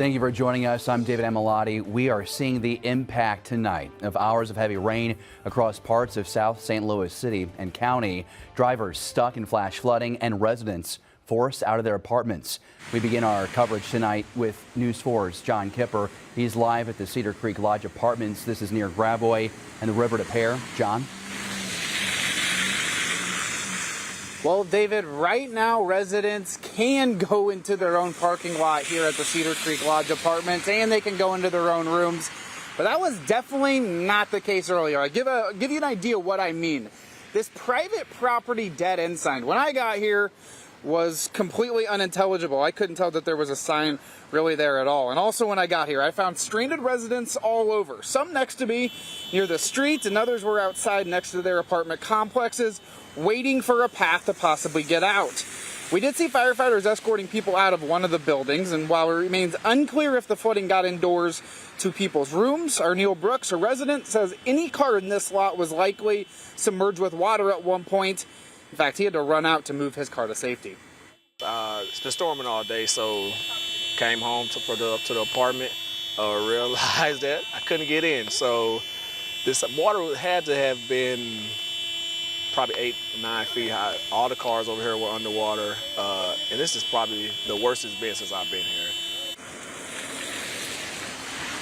Thank you for joining us. I'm David Amilati. We are seeing the impact tonight of hours of heavy rain across parts of South St. Louis City and County. Drivers stuck in flash flooding and residents forced out of their apartments. We begin our coverage tonight with News 4's John Kipper. He's live at the Cedar Creek Lodge Apartments. This is near Gravois and the River de Pere. John? Well, David, right now residents can go into their own parking lot here at the Cedar Creek Lodge Apartments, and they can go into their own rooms. But that was definitely not the case earlier. I'll give you an idea of what I mean. This private property dead end sign, when I got here, was completely unintelligible. I couldn't tell that there was a sign really there at all. And also when I got here, I found stranded residents all over. Some next to me near the street, and others were outside next to their apartment complexes, waiting for a path to possibly get out. We did see firefighters escorting people out of one of the buildings, and while it remains unclear if the flooding got indoors to people's rooms, our Neil Brooks, a resident, says any car in this lot was likely submerged with water at one point. In fact, he had to run out to move his car to safety. It's been storming all day, so came home up to the apartment, realized that I couldn't get in. So this water had to have been probably 8 or 9 feet high. All the cars over here were underwater, and this is probably the worst it's been since I've been here.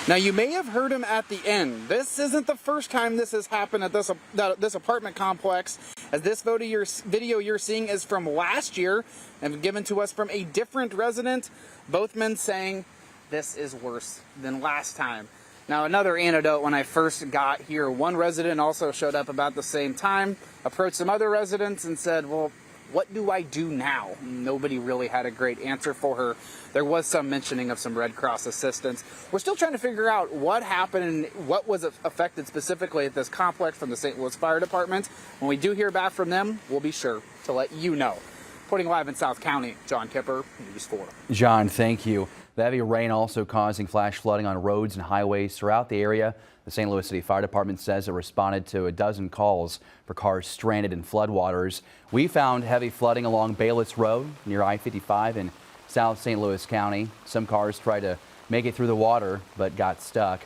Now, you may have heard him at the end. This isn't the first time this has happened at this apartment complex, as this video you're seeing is from last year and given to us from a different resident. Both men saying this is worse than last time. Now, another anecdote, when I first got here, one resident also showed up about the same time, approached some other residents and said, well, what do I do now? Nobody really had a great answer for her. There was some mentioning of some Red Cross assistance. We're still trying to figure out what happened and what was affected specifically at this complex from the St. Louis Fire Department. When we do hear back from them, we'll be sure to let you know. Reporting live in South County, John Kipper, News 4. John, thank you. The heavy rain also causing flash flooding on roads and highways throughout the area. The St. Louis City Fire Department says it responded to a dozen calls for cars stranded in floodwaters. We found heavy flooding along Bayless Road near I-55 in South St. Louis County. Some cars tried to make it through the water but got stuck.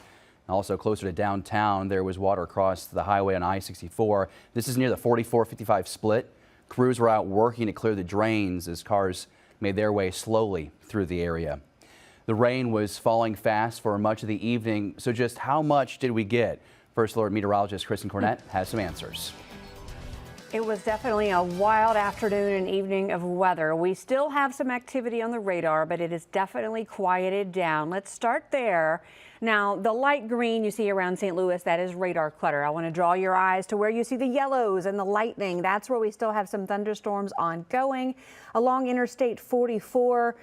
Also closer to downtown, there was water across the highway on I-64. This is near the 44-55 split. Crews were out working to clear the drains as cars made their way slowly through the area. The rain was falling fast for much of the evening, so just how much did we get? First Alert meteorologist Kristen Cornett has some answers. It was definitely a wild afternoon and evening of weather. We still have some activity on the radar, but it is definitely quieted down. Let's start there. Now, the light green you see around St. Louis, that is radar clutter. I want to draw your eyes to where you see the yellows and the lightning. That's where we still have some thunderstorms ongoing along Interstate 44,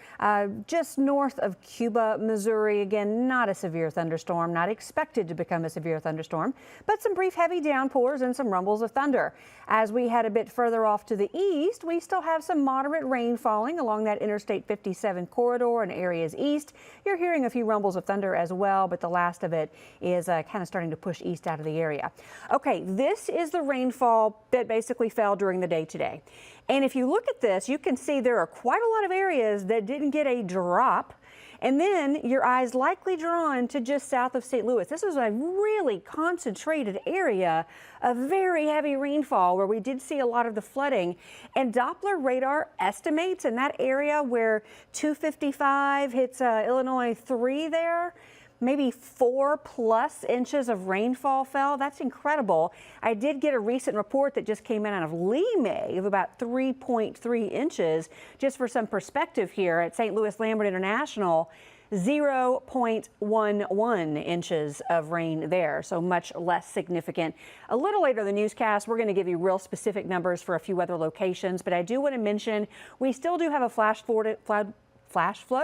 just north of Cuba, Missouri. Again, not a severe thunderstorm, not expected to become a severe thunderstorm, but some brief heavy downpours and some rumbles of thunder. As we head a bit further off to the east, we still have some moderate rain falling along that Interstate 57 corridor and areas east. You're hearing a few rumbles of thunder as well, but the last of it is kind of starting to push east out of the area. Okay, this is the rainfall that basically fell during the day today. And if you look at this, you can see there are quite a lot of areas that didn't get a drop. And then your eyes likely drawn to just south of St. Louis. This is a really concentrated area of very heavy rainfall where we did see a lot of the flooding. And Doppler radar estimates in that area where 255 hits Illinois 3 there, maybe 4+ inches of rainfall fell. That's incredible. I did get a recent report that just came in out of Lee May of about 3.3 inches. Just for some perspective here at St. Louis Lambert International, 0.11 inches of rain there, so much less significant. A little later in the newscast, we're going to give you real specific numbers for a few other locations, but I do want to mention we still do have a flash flood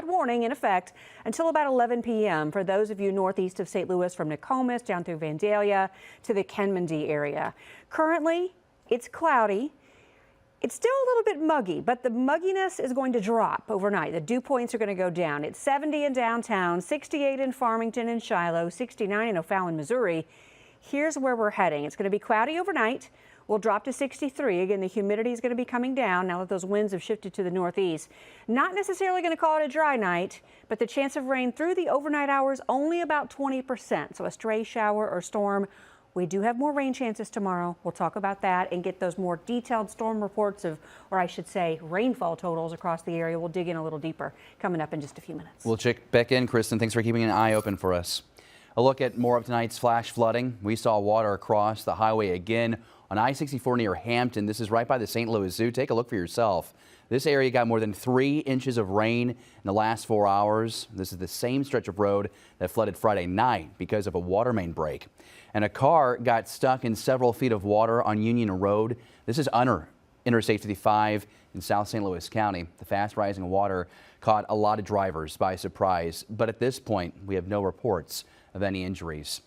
warning in effect until about 11 p.m. for those of you northeast of St. Louis from Nokomis down through Vandalia to the Kenmandy area. Currently, it's cloudy. It's still a little bit muggy, but the mugginess is going to drop overnight. The dew points are going to go down. It's 70 in downtown, 68 in Farmington and Shiloh, 69 in O'Fallon, Missouri. Here's where we're heading. It's going to be cloudy overnight will drop to 63. Again, the humidity is going to be coming down now that those winds have shifted to the northeast. Not necessarily going to call it a dry night, but the chance of rain through the overnight hours only about 20%. So a stray shower or storm. We do have more rain chances tomorrow. We'll talk about that and get those more detailed storm reports of, or I should say, rainfall totals across the area. We'll dig in a little deeper coming up in just a few minutes. We'll check back in, Kristen. Thanks for keeping an eye open for us. A look at more of tonight's flash flooding. We saw water across the highway again on I-64 near Hampton. This is right by the St. Louis Zoo. Take a look for yourself. This area got more than 3 inches of rain in the last 4 hours. This is the same stretch of road that flooded Friday night because of a water main break. And a car got stuck in several feet of water on Union Road. This is under Interstate 55 in South St. Louis County. The fast rising water caught a lot of drivers by surprise, but at this point we have no reports of any injuries.